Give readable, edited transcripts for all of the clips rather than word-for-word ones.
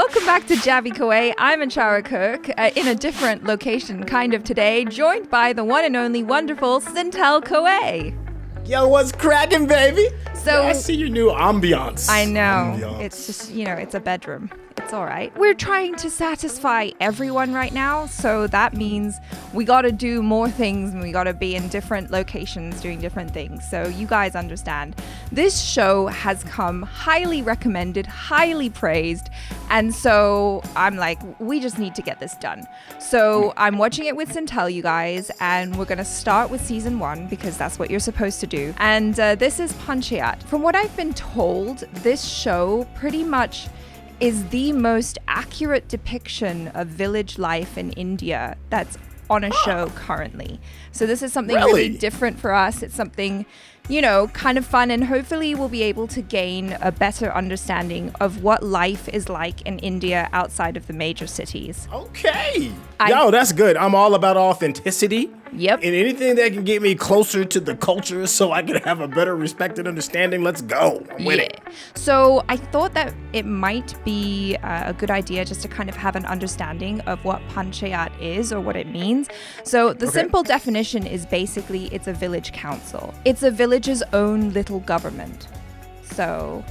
Welcome back to Jaby KOAY. I'm ACHARA KIRK in a different location kind of today, joined by the one and only wonderful SYNTELL KOAY. Yo, what's cracking, baby? So I see your new ambiance. I know. It's just, it's a bedroom. It's all right. We're trying to satisfy everyone right now, so that means we got to do more things and we got to be in different locations doing different things. So you guys understand. This show has come highly recommended, highly praised, and so I'm like, we just need to get this done. So I'm watching it with SYNTELL, you guys, and we're going to start with season 1 because that's what you're supposed to do. And this is Panchayat. From what I've been told, this show pretty much is the most accurate depiction of village life in India that's on a show currently. So this is something really different for us. It's something, kind of fun, and hopefully we'll be able to gain a better understanding of what life is like in India outside of the major cities. Okay. Yo, that's good. I'm all about authenticity. Yep. And anything that can get me closer to the culture so I can have a better respect and understanding, let's go. I'm with it. So I thought that it might be a good idea just to kind of have an understanding of what Panchayat is or what it means. So the simple definition is basically it's a village council. It's a village's own little government. So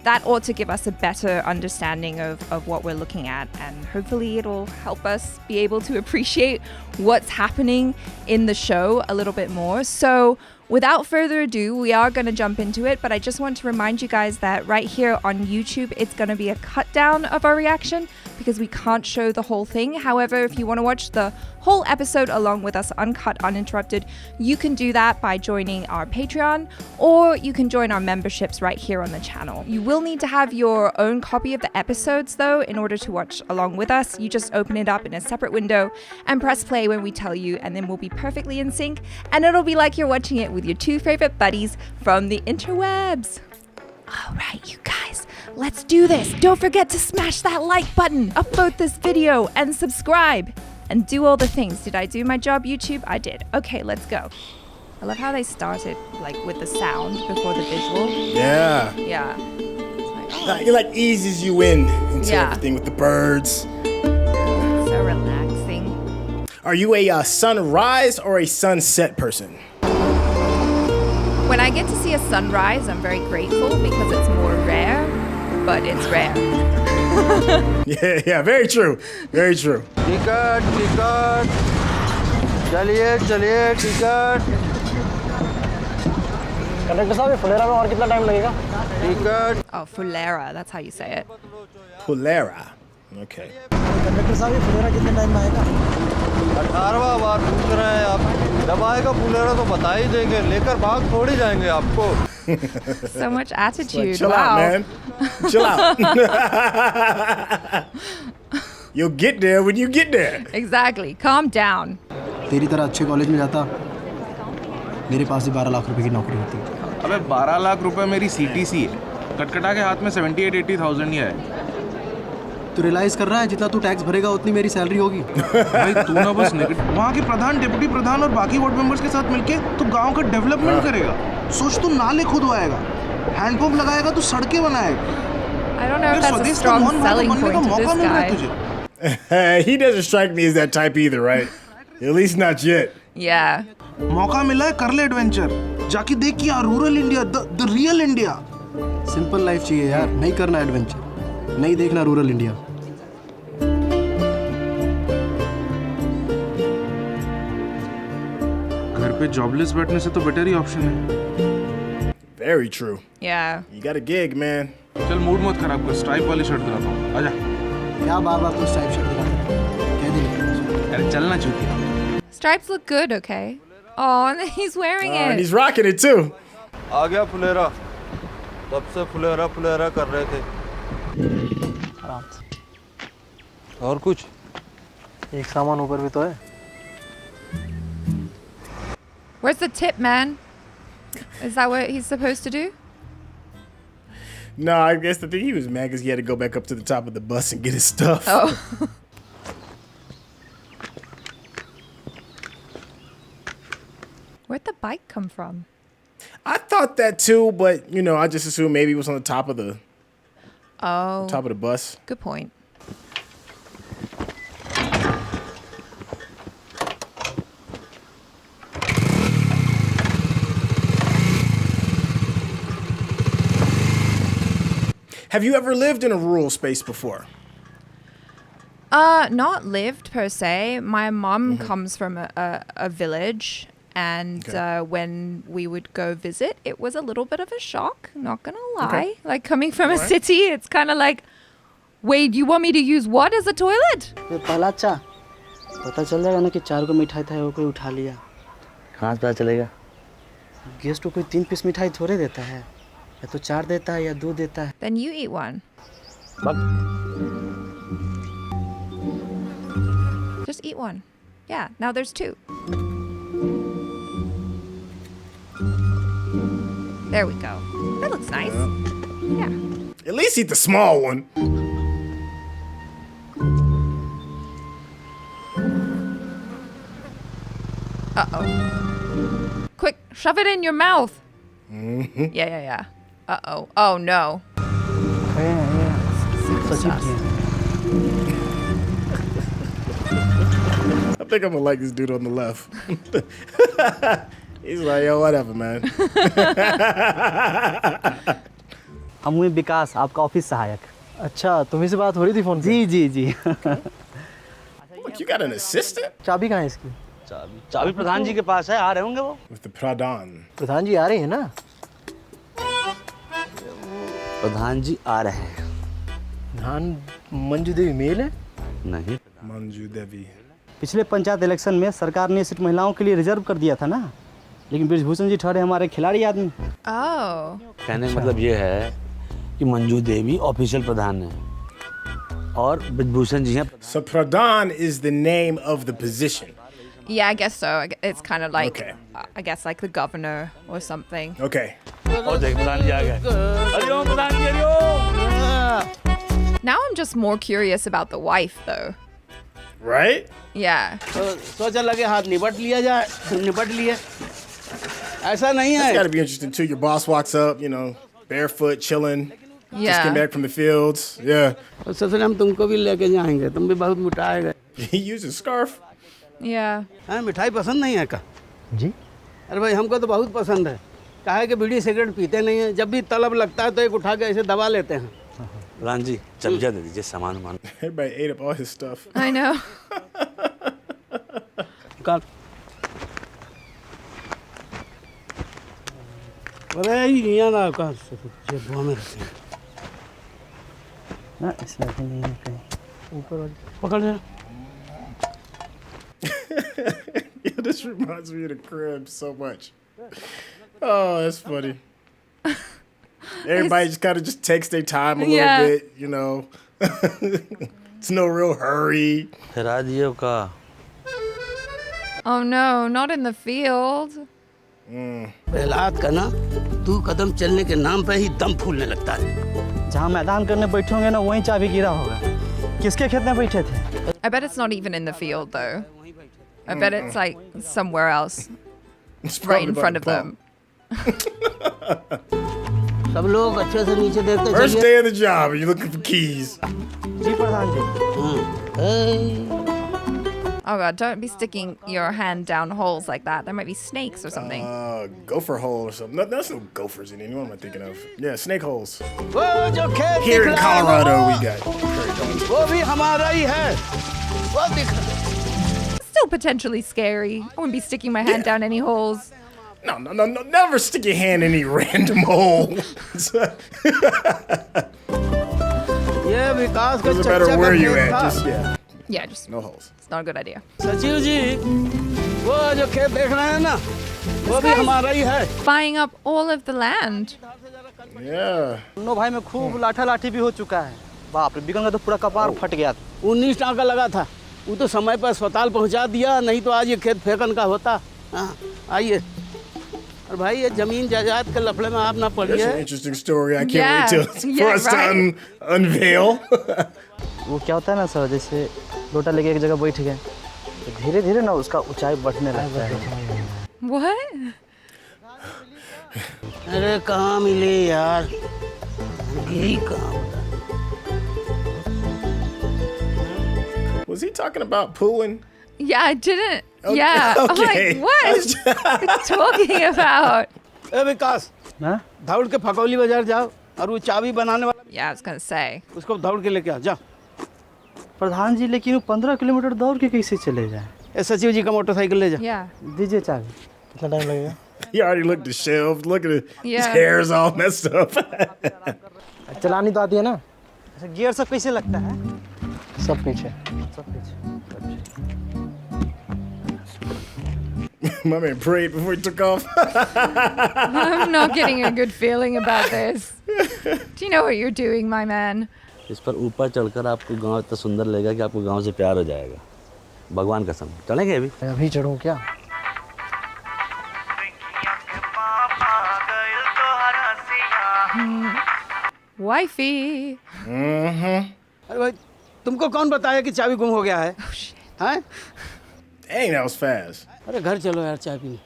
that ought to give us a better understanding of what we're looking at, and hopefully it'll help us be able to appreciate what's happening in the show a little bit more. So without further ado, we are going to jump into it, but I just want to remind you guys that right here on YouTube, it's going to be a cut down of our reaction because we can't show the whole thing. However, if you want to watch the whole episode along with us uncut, uninterrupted, you can do that by joining our Patreon, or you can join our memberships right here on the channel. You will need to have your own copy of the episodes though in order to watch along with us. You just open it up in a separate window and press play when we tell you, and then we'll be perfectly in sync, and it'll be like you're watching it with your two favorite buddies from the interwebs. All right, you guys, let's do this. Don't forget to smash that like button, upvote this video, and subscribe, and do all the things. Did I do my job, YouTube? I did. Okay, let's go. I love how they started with the sound before the visual. Yeah. Yeah. It eases you into everything with the birds. So relaxing. Are you a sunrise or a sunset person? When I get to see a sunrise, I'm very grateful because it's more rare, but it's rare. yeah, very true. Very true. Ticket. चलिए ticket. Conductor साहब ये फुलेरा में और कितना time लगेगा? Ticket. Oh, Phulera, that's how you say it. Phulera. Okay. Conductor साहब ये फुलेरा कितने टाइम में आएगा? 18वां बार पूछ रहे हैं आप। जब आएगा फुलेरा तो बता ही देंगे, लेकर भाग थोड़ी जाएंगे आपको। So much attitude. Chill out, man. Chill out. You'll get there when you get there. Exactly. Calm down. तेरी तरह अच्छे कॉलेज में जाता, मेरे पास ही 12 लाख रुपए की नौकरी होती। अबे 12 लाख रुपए मेरी सीटीसी है, कटकटा के हाथ में 78-80,000 ही है। तू रियलाइज कर रहा है जितना तू टैक्स भरेगा उतनी मेरी सैलरी होगी। भाई तू ना बस वहाँ के प्रधान, डिप्टी प्रधान और बाकी वार्ड मेंबर्स के साथ मिलके तू गांव का डेवलपमेंट करेगा। सोच तू नाले खुदवाएगा, हैंडपंप लगाएगा, तू सड़कें बनाएगा। I don't know if that's a strong selling point to this guy. He doesn't strike me as that type either, right? At least not yet. Yeah. मौका मिला है, कर ले एडवेंचर, जाके देख यार rural India, the real India. Simple life चाहिए यार, नहीं करना एडवेंचर, नहीं देखना रूरल इंडिया। घर पे जॉबलेस बैठने से तो बेटर ही ऑप्शन है। Very true. Yeah. You got a gig, man. चल मूड मत खराब कर, स्ट्राइप वाली शर्ट दिलाता हूँ, आजा। क्या बार-बार तू स्ट्राइप शर्ट दिलाता है? कह दे। अरे चलना चूतिया। Stripes look good, okay? Oh, and he's wearing it. And he's rocking it too. आ गया फुलेरा। तब से फुलेरा कर रहे थे। और कुछ? एक सामान ऊपर भी तो है। Where's the tip, man? Is that what he's supposed to do? No, I guess the thing he was mad because he had to go back up to the top of the bus and get his stuff. Oh. Where'd the bike come from? I thought that too, but I just assumed maybe it was on the top of the Oh. top of the bus. Good point. Have you ever lived in a rural space before? Not lived per se. My mom comes from a village, and when we would go visit, it was a little bit of a shock, not gonna lie. Okay. Like coming from a city, it's kind of like, wait, you want me to use what as a toilet? पहला अच्छा पता चल जाएगा ना कि 4 को मिठाई था वो कोई उठा लिया। कहाँ से पता चलेगा? गेस्ट को कोई 3 पीस मिठाई थोड़े देता है, या तो 4 देता है या 2 देता है। Then you eat one. Just eat one. Yeah, now there's 2. There we go. That looks nice. Yeah. At least eat the small one. Uh-oh. Quick, shove it in your mouth. Yeah. Uh-oh. Oh, no. I think I'm gonna like this dude on the left. He's like, yo, whatever, man. हम हुए विकास, आपका office सहायक। अच्छा, तुम्ही से बात हो रही थी फोन पे? जी। Look, you got an assistant? चाबी कहाँ है इसकी? चाबी प्रधान जी के पास है, आ रहे होंगे वो। With the Pradhan. प्रधान जी आ रहे हैं ना? प्रधान जी आ रहे हैं। प्रधान मंजू देवी मेल है? नहीं। Manju Devi. पिछले पंचायत इलेक्शन में सरकार ने सीट महिलाओं के लिए रिजर्व कर दिया था ना, लेकिन ब्रिजभूषण जी ठहरे हमारे खिलाड़ी आदमी। Oh. कहने का मतलब ये है कि मंजू देवी ऑफिशियल प्रधान है और ब्रिजभूषण जी हैं। So Pradhan is the name of the position. Yeah, I guess so. It's kind of like, Okay. I guess like the governor or something. Okay. और देख प्रधान जी आ गए। हरिओम प्रधान जी Hariom. Now I'm just more curious about the wife, though. Right? Yeah. सोचा लगे हाथ निपट लिया जाए, निपट लिए। ऐसा नहीं It's है। gotta be interesting too. Your boss walks up, you know, barefoot, chilling. Just came Yeah. back from the fields. Yeah. ससुर हम तुमको भी लेके जाएंगे, तुम भी बहुत मोटाए गए। He used a scarf. Yeah. हाँ, मिठाई पसंद नहीं है का? जी? अरे भाई हमको तो बहुत पसंद है। कहा है कि बीड़ी सिगरेट पीते नहीं है, जब भी तलब लगता है तो एक उठा के ऐसे दबा लेते हैं। प्रधान जी चमचा दे दीजिए सामान मान। Everybody ate up all his stuff. I know. काट। अरे ये ना का ये बुआ में रखे। ना इसमें नहीं है कहीं। ऊपर पकड़ ले। Yeah, this reminds me of the crib so much. Oh, that's funny. Everybody just kind of just takes their time a little bit, you know. It's no real hurry. फिरा दिए का। Oh no, not in the field. Prahlad का ना तू कदम चलने के नाम पे ही दम फूलने लगता है। जहाँ मैदान करने बैठे होंगे ना वहीं चाबी गिरा होगा। किसके खेत में बैठे थे? I bet it's not even in the field, though. I bet it's like somewhere else, It's right in probably front by of the them. सब लोग अच्छे से नीचे देखते pump. First चलिए। day of the job, and you're looking for keys. Ji Pradhan ji. Oh god, don't be sticking your hand down holes like that. There might be snakes or something. Gopher hole or something. No, there's no gophers in any. What am I thinking of? Yeah, snake holes. वो जो खेत Here दिख in रहा है Colorado, वो- we got prairie dogs. वो भी हमारा ही है। वो दिख रहा है। Still potentially scary. I wouldn't be sticking my hand down any holes. No, never stick your hand in any random hole. ये विकास का Doesn't matter चच्चा where का you खेत at, था। just yeah, Yeah, just no holes. it's not a good idea. सचिव जी वो जो खेत देख रहे हैं ना वो भी हमारा ही है। Buying up all of the land. Yeah. दोनों भाई में खूब लाठा लाठी भी हो चुका है। बाप रे बिगन का तो पूरा कपार फट गया था। 19 टाका लगा था, वो तो समय पर अस्पताल पहुंचा दिया, नहीं तो आज ये खेत फेंकन का होता। हाँ, आइए। और भाई ये जमीन जायदाद के लफड़े में आप ना That's पड़िए। an interesting story. I can't Yeah. wait for Yeah, us to right. unveil. वो क्या होता है ना सर, जैसे लोटा लेके एक जगह बैठ गए तो धीरे धीरे ना उसका ऊंचाई बढ़ने लगता है। What? अरे कहाँ मिले यार, यही कहाँ। Was he talking about pooling? Yeah, I didn't. Okay, Yeah. I'm okay. like, what are you talking about? ए विकास, हाँ? दौड़ के फकौली बाजार जाओ और वो चाबी बनाने वाला Yeah, I was gonna say. उसको दौड़ के लेके आ जा। प्रधान जी लेकिन वो 15 किलोमीटर दौड़ के कैसे चले जाएं? ए सचिव जी का मोटरसाइकिल ले जा। Yeah. दीजिए चाबी। कितना टाइम लगेगा? He already looked at the shelves. Look at it. His Yeah. hair's all messed up. चलानी तो आती है ना? अच्छा गियर सब कैसे लगता है? सब पीछे। सब पीछे। My man prayed before he took off. I'm not getting a good feeling about this. Do you know what you're doing, my man? इस पर ऊपर चढ़कर आपको गांव इतना सुंदर लगेगा कि आपको गांव से प्यार हो जाएगा। भगवान कसम। चलेंगे अभी? अभी चढ़ूं क्या? Wifey. अरे भाई तुमको कौन बताया कि चाबी गुम हो गया है? हैं? Dang, that was fast. अरे घर चलो यार चाय पीने।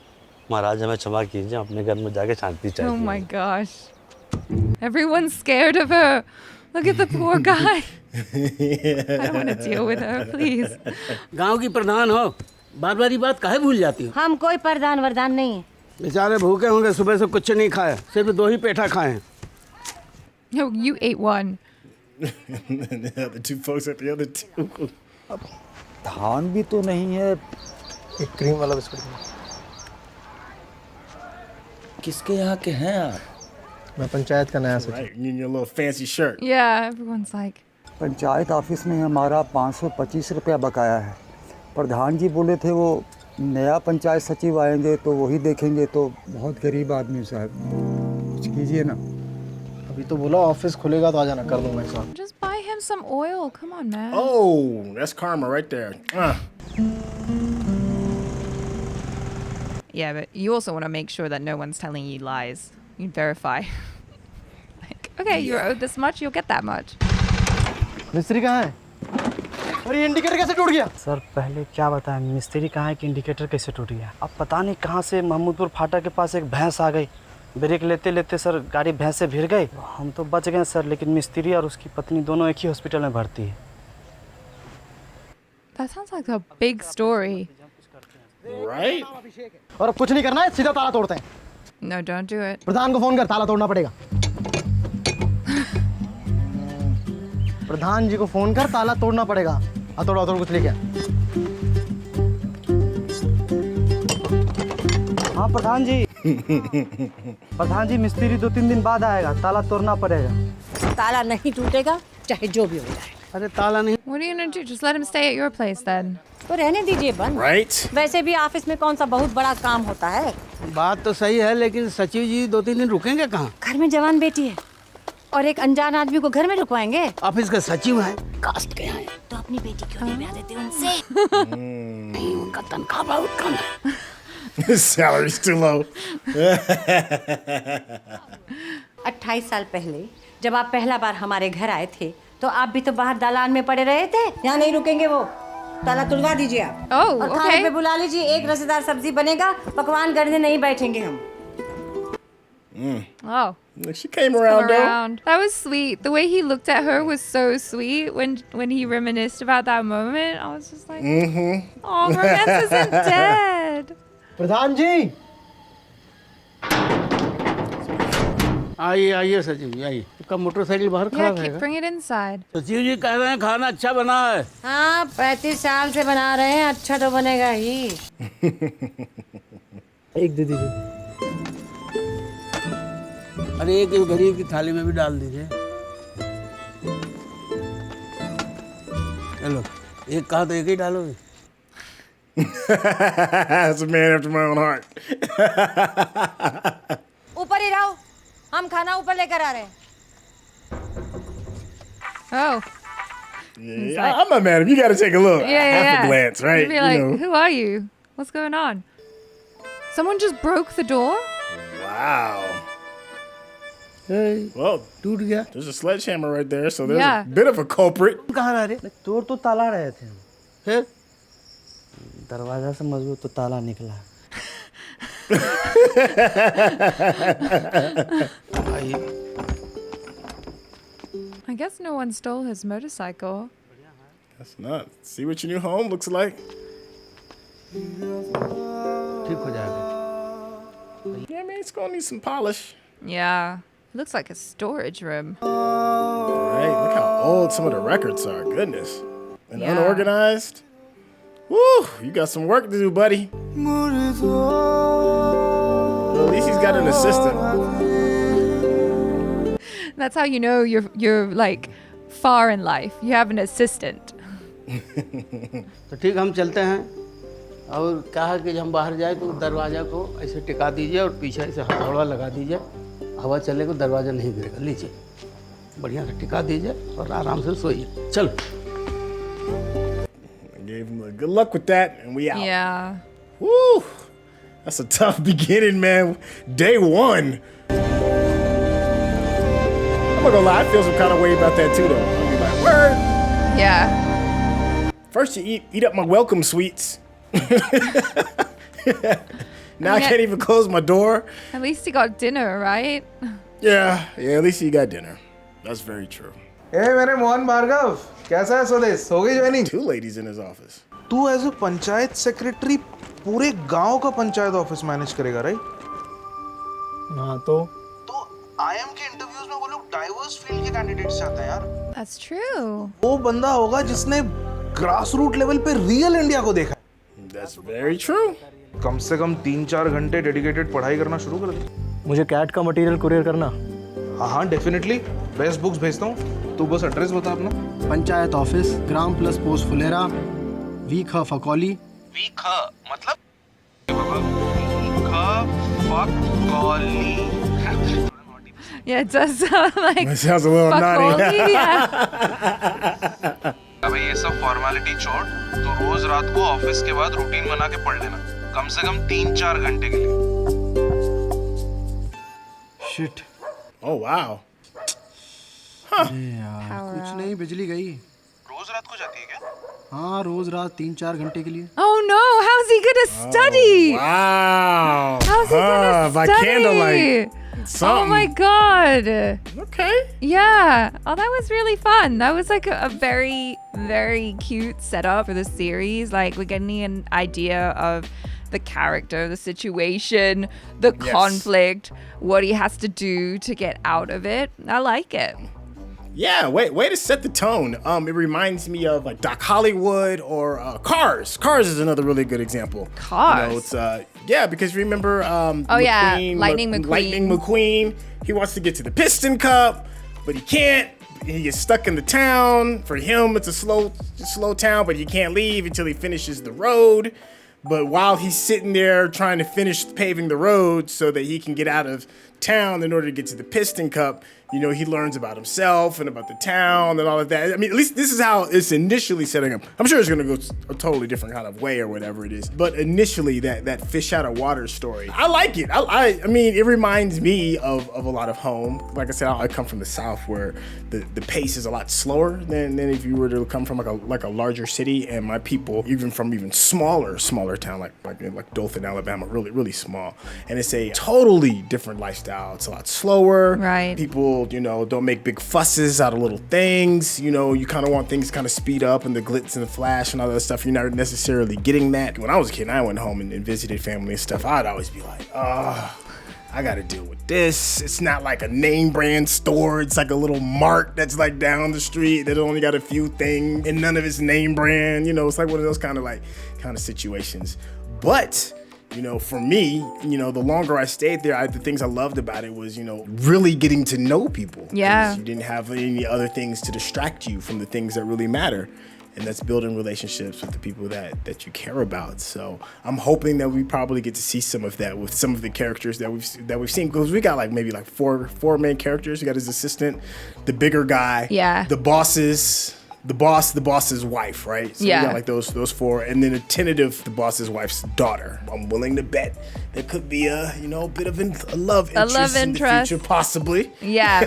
महाराज हमें क्षमा कीजिए, अपने घर में जाके शांति चाहिए। Oh my gosh. Everyone's scared of her. Look at the poor guy. I don't want to deal with her, please. गांव की प्रधान हो, बार-बार ये बात काहे भूल जाती हो? हम कोई प्रधान वरदान नहीं है। बेचारे भूखे होंगे, सुबह से कुछ नहीं खाए, सिर्फ 2 ही पेठा खाए हैं। No, you ate one. And the other two folks at the other two. धान भी तो नहीं है। एक क्रीम वाला बिस्कुट। किसके यहाँ के हैं आप? मैं पंचायत का नया सचिव। Right, in your little fancy shirt. Yeah, everyone's like. Panchayat office में हमारा 525 रुपया बकाया है। प्रधान जी बोले थे वो नया पंचायत सचिव आएंगे तो वही देखेंगे। तो बहुत गरीब आदमी साहब, कुछ कीजिए ना। अभी तो बोला ऑफिस खुलेगा तो आ जाना, कर दूंगा इसका। Just buy him some oil. Come on, man. Oh, that's karma right there. Yeah, but you also want to make sure that no one's telling you lies. You verify. Like, okay, you're owed this much, you'll get that much. मिस्त्री कहाँ है? अरे indicator कैसे टूट गया? Sir पहले क्या बताएं, मिस्त्री कहाँ है कि इंडिकेटर कैसे टूट गया? अब पता नहीं कहाँ से महमूदपुर फाटक के पास एक भैंस आ गई। ब्रेक लेते लेते सर गाड़ी भैंस से भिड़ गई। हम तो बच गए सर, लेकिन मिस्त्री और उसकी पत्नी दोनों एक ही हॉस्पिटल में भर्ती है। That sounds like a big story. Right? और अब कुछ नहीं करना है, सीधा ताला तोड़ते हैं। No, don't do it. प्रधान को फोन कर, ताला तोड़ना पड़ेगा। प्रधान जी को फोन कर, ताला तोड़ना पड़ेगा। हथौड़ा हथौड़ कुछ लेके आ। हाँ प्रधान जी। प्रधान जी मिस्त्री 2-3 दिन बाद आएगा, ताला तोड़ना पड़ेगा। ताला नहीं टूटेगा चाहे जो भी हो जाए। अरे ताला नहीं। What are you gonna do? Just let him stay at your place then. तो रहने दीजिए बंद। Right? वैसे भी ऑफिस में कौन सा बहुत बड़ा काम होता है। बात तो सही है, लेकिन सचिव जी 2-3 दिन रुकेंगे कहाँ? घर में जवान बेटी है और एक अनजान आदमी को घर में रुकवाएंगे। ऑफिस के सचिव हैं, कास्ट के हैं तो अपनी बेटी क्यों नहीं ब्याह देते उनसे? नहीं, उनका तनख्वाह बहुत कम है। His salary's too low. 28 साल पहले जब आप पहला बार हमारे घर आए थे तो आप भी तो बाहर दालान में पड़े रहे थे। यहाँ नहीं रुकेंगे वो, ताला तुड़वा दीजिए आप। Oh, और खाने okay. पे बुला लीजिए, एक रसेदार सब्जी बनेगा, पकवान करने नहीं बैठेंगे हम। Oh. She came around though. That was sweet. The way he looked at her was so sweet when he reminisced about that moment. I was just like, oh, romance isn't dead. प्रधान जी। आइए आइए सचिव जी आइए। आपका motorcycle बाहर खड़ा Yeah, रहेगा। bring it inside. सचिव जी कह रहे हैं खाना अच्छा बना है। हाँ 35 साल से बना रहे हैं, अच्छा तो बनेगा ही। एक दे दीजिए। अरे एक गरीब की थाली में भी डाल दीजिए। चलो एक कहा तो एक ही डालोगे। That's a man after my own heart. ऊपर ही रहो, हम खाना ऊपर लेकर आ रहे हैं। Oh. Yeah, I'm not mad if you got to take a look. Yeah, Half yeah. a glance, right? You'd be like, who are you? What's going on? Someone just broke the door? Wow. Well, टूट गया। there's a sledgehammer right there, so there's Yeah. a bit of a culprit. कहाँ रह रहे? तोड़ तो ताला रहे थे, फिर दरवाजा से मजबूत तो ताला निकला। I guess no one stole his motorcycle. That's nuts. See what your new home looks like? ठीक हो जाएगा। Yeah, man, it's gonna need some polish. Yeah. It looks like a storage room. Right, look how old some of the records are. Goodness. And Yeah. unorganized. Woo, you got some work to do, buddy. Well, at least he's got an assistant. That's how you know you're like far in life. You have an assistant. तो ठीक, हम चलते हैं। और कहा कि जब हम बाहर जाए तो दरवाज़ा को ऐसे टिका दीजिए और पीछे ऐसे हथौड़ा लगा दीजिए, हवा चले को दरवाज़ा नहीं गिरेगा। लीजिए, बढ़िया से टिका दीजिए और आराम से सोइए। चलो। Gave him a good luck with that, and we out. Yeah. Woo, that's a tough beginning, man. Day one. I'm not gonna lie, I feel some kind of way about that too, though. I'll be like, word. Yeah. First you eat up my welcome sweets. Now I can't even close my door. At least he got dinner, right? Yeah, at least you got dinner. That's very true. ए मेरे मोहन भार्गव, कैसा है स्वदेश? हो गई joining? 2 ladies in his office. तू as a panchayat secretary पूरे गांव का पंचायत ऑफिस मैनेज करेगा, राइट? हाँ तो आईएम के इंटरव्यूज में वो लोग डाइवर्स फील्ड के कैंडिडेट्स चाहते हैं यार। That's true. वो बंदा होगा जिसने ग्रास रूट लेवल पे रियल इंडिया को देखा है। That's very true. कम से कम 3-4 घंटे डेडिकेटेड पढ़ाई करना शुरू कर दे। मुझे कैट का मटेरियल कुरियर करना। हाँ डेफिनेटली, बेस्ट बुक्स भेजता हूँ। तू बस एड्रेस बता अपना। पंचायत ऑफिस, ग्राम प्लस पोस्ट फुलेरा, वी ख फकौली। वी ख मतलब फकौली। Yeah, it does sound like It sounds a little naughty. Fakoli, yeah. अबे ये सब फॉर्मेलिटी छोड़, तो रोज रात को ऑफिस के बाद रूटीन बना के पढ़ लेना, कम से कम 3-4 घंटे के लिए। शिट। Oh wow. कुछ नहीं, बिजली गई। रोज रात को जाती है क्या? हाँ, रोज रात 3-4 घंटे के लिए। Oh no, how's he gonna study? Wow. How's he gonna By study? candlelight. Oh my god. Okay. Yeah. Oh, that was really fun. That was like a very, very cute setup for the series. Like, we're getting an idea of the character, the situation, the conflict, what he has to do to get out of it. I like it. Yeah, way to set the tone. It reminds me of like Doc Hollywood or Cars. Cars is another really good example. Cars? You know, it's because remember Lightning McQueen. Lightning McQueen. He wants to get to the Piston Cup, but he can't. He gets stuck in the town. For him, it's a slow town, but he can't leave until he finishes the road. But while he's sitting there trying to finish paving the road so that he can get out of town in order to get to the Piston Cup, you know, he learns about himself and about the town and all of that. I mean, at least this is how it's initially setting up. I'm sure it's going to go a totally different kind of way or whatever it is. But initially, that fish out of water story, I like it. I mean, it reminds me of a lot of home. Like I said, I come from the South where the pace is a lot slower than if you were to come from like a larger city. And my people, even from smaller town like Dothan, Alabama, really small. And it's a totally different lifestyle. It's a lot slower. Right. People, you know, don't make big fusses out of little things. You know, you kind of want things kind of speed up and the glitz and the flash and all that stuff. You're not necessarily getting that. When I was a kid and I went home and visited family and stuff, I'd always be like, I got to deal with this. It's not like a name brand store. It's like a little mart that's like down the street that only got a few things and none of it's name brand. You know, it's like one of those kind of situations. But you know, for me, you know, the longer I stayed there, the things I loved about it was, you know, really getting to know people. Yeah. You didn't have any other things to distract you from the things that really matter. And that's building relationships with the people that you care about. So I'm hoping that we probably get to see some of that with some of the characters that we've seen. Because we got like maybe like four main characters. We got his assistant, the bigger guy, the the boss's wife, right? So we got like those 4, and then a tentative, the boss's wife's daughter. I'm willing to bet there could be a bit of a love interest in the future, possibly. Yeah,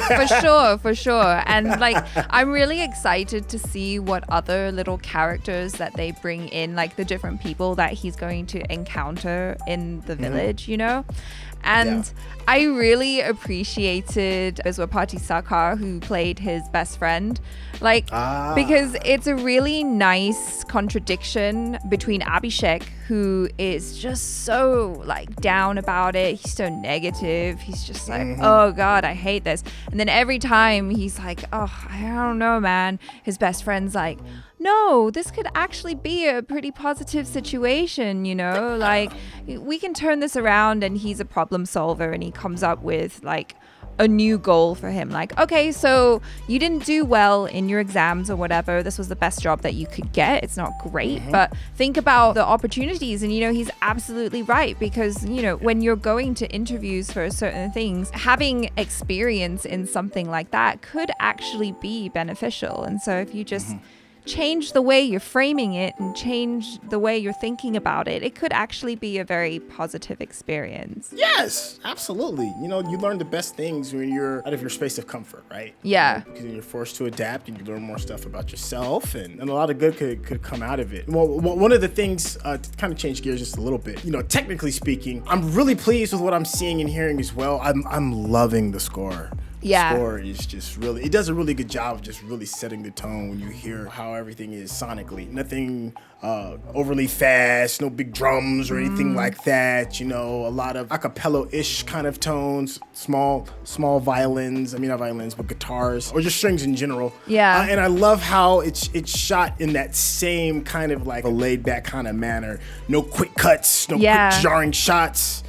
for sure. And like, I'm really excited to see what other little characters that they bring in, like the different people that he's going to encounter in the village, you know? And I really appreciated Biswapati Sarkar, who played his best friend. Like, Because it's a really nice contradiction between Abhishek, who is just so like down about it. He's so negative. He's just like, oh God, I hate this. And then every time he's like, oh, I don't know, man. His best friend's like, no, this could actually be a pretty positive situation, you know, like we can turn this around. And he's a problem solver, and he comes up with like a new goal for him. Like, okay, so you didn't do well in your exams or whatever. This was the best job that you could get. It's not great, but think about the opportunities. And, you know, he's absolutely right, because, you know, when you're going to interviews for certain things, having experience in something like that could actually be beneficial. And so if you just change the way you're framing it and change the way you're thinking about it, it could actually be a very positive experience. Yes, absolutely. You know, you learn the best things when you're out of your space of comfort, right? Yeah. Because you're forced to adapt and you learn more stuff about yourself, and a lot of good could come out of it. Well, one of the things, to kind of change gears just a little bit, you know, technically speaking, I'm really pleased with what I'm seeing and hearing as well. I'm loving the score. Yeah. The score is just really, it does a really good job of just really setting the tone when you hear how everything is sonically. Nothing overly fast, no big drums or anything like that. You know, a lot of acapella-ish kind of tones, small violins. I mean, not violins, but guitars, or just strings in general. Yeah. And I love how it's shot in that same kind of like a laid-back kind of manner. No quick cuts, no quick jarring shots.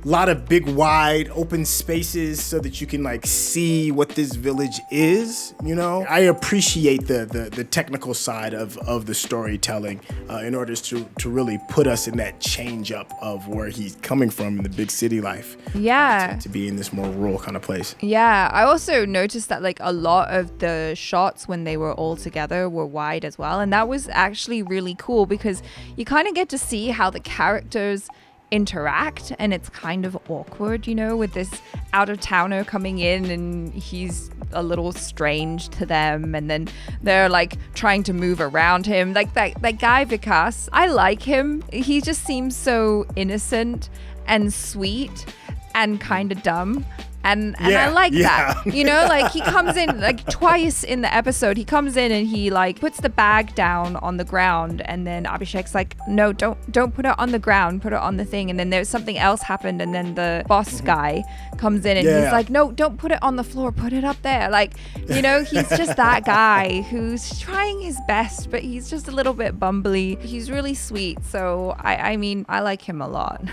A lot of big, wide, open spaces so that you can like see what this village is, you know? I appreciate the technical side of the storytelling in order to really put us in that change up of where he's coming from in the big city life. Yeah. To be in this more rural kind of place. Yeah. I also noticed that like a lot of the shots when they were all together were wide as well. And that was actually really cool, because you kind of get to see how the characters interact, and it's kind of awkward, you know, with this out-of-towner coming in and he's a little strange to them, and then they're like trying to move around him. Like that guy Vikas, I like him. He just seems so innocent and sweet and kind of dumb. And I like that, you know, like he comes in like twice in the episode. He comes in and he like puts the bag down on the ground, and then Abhishek's like, no, don't put it on the ground, put it on the thing. And then there's something else happened, and then the boss guy comes in and he's like, no, don't put it on the floor, put it up there. Like, you know, he's just that guy who's trying his best, but he's just a little bit bumbly. He's really sweet. So I mean, I like him a lot.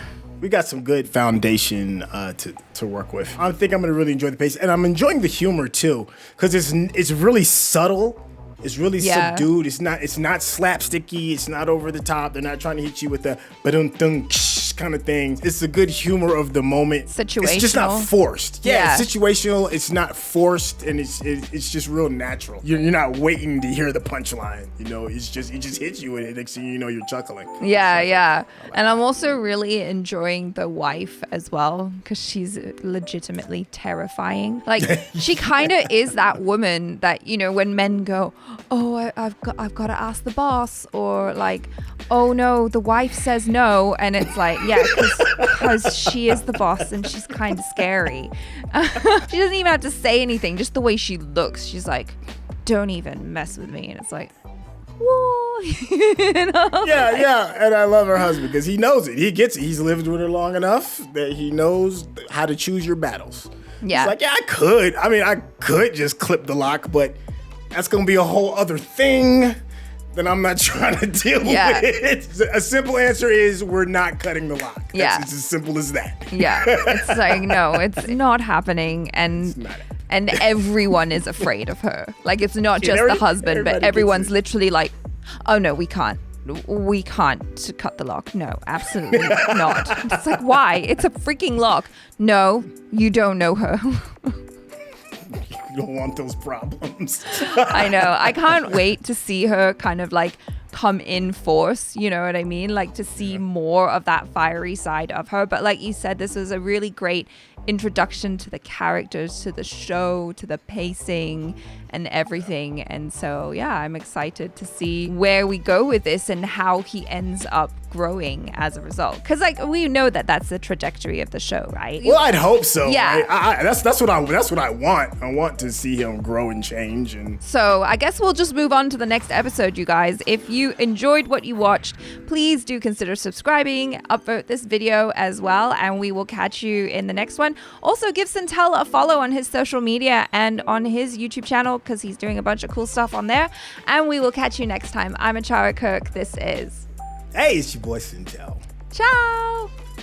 We got some good foundation to work with. I think I'm gonna really enjoy the pace, and I'm enjoying the humor too, because it's really subtle. It's really subdued. It's not slapsticky. It's not over the top. They're not trying to hit you with the ba-dum-dum kind of thing. It's the good humor of the moment. Situational. It's just not forced. Yeah, it's situational. It's not forced, and it's just real natural. You're not waiting to hear the punchline. You know, it just hits you, and next thing you know, you're chuckling. Yeah. And I'm also really enjoying the wife as well, because she's legitimately terrifying. Like she kind of is that woman that, you know, when men go, oh, I've got to ask the boss, or like, oh no, the wife says no, and it's like, yeah, because she is the boss and she's kind of scary. She doesn't even have to say anything, just the way she looks. She's like, don't even mess with me, and it's like, whoa. You know? Yeah, and I love her husband because he knows it. He gets it. He's lived with her long enough that he knows how to choose your battles. Yeah. It's like, yeah, I could just clip the lock, but that's going to be a whole other thing that I'm not trying to deal with. A simple answer is we're not cutting the lock. It's as simple as that. Yeah. It's like, no, it's not happening. And everyone is afraid of her. Like, it's not just the husband, but everyone's literally like, oh no, we can't cut the lock. No, absolutely not. It's like, why? It's a freaking lock. No, you don't know her. You don't want those problems. I know. I can't wait to see her kind of like come in force, you know what I mean? Like to see more of that fiery side of her. But like you said, this was a really great introduction to the characters, to the show, to the pacing and everything. And so, yeah, I'm excited to see where we go with this and how he ends up growing as a result? Because like we know that that's the trajectory of the show, right? Well, I'd hope so. Yeah. That's what I want. I want to see him grow and change. And so I guess we'll just move on to the next episode, you guys. If you enjoyed what you watched, please do consider subscribing, upvote this video as well, and we will catch you in the next one. Also, give SYNTELL a follow on his social media and on his YouTube channel because he's doing a bunch of cool stuff on there. And we will catch you next time. I'm ACHARA KIRK. This is... Hey, it's your boy SYNTELL. Ciao!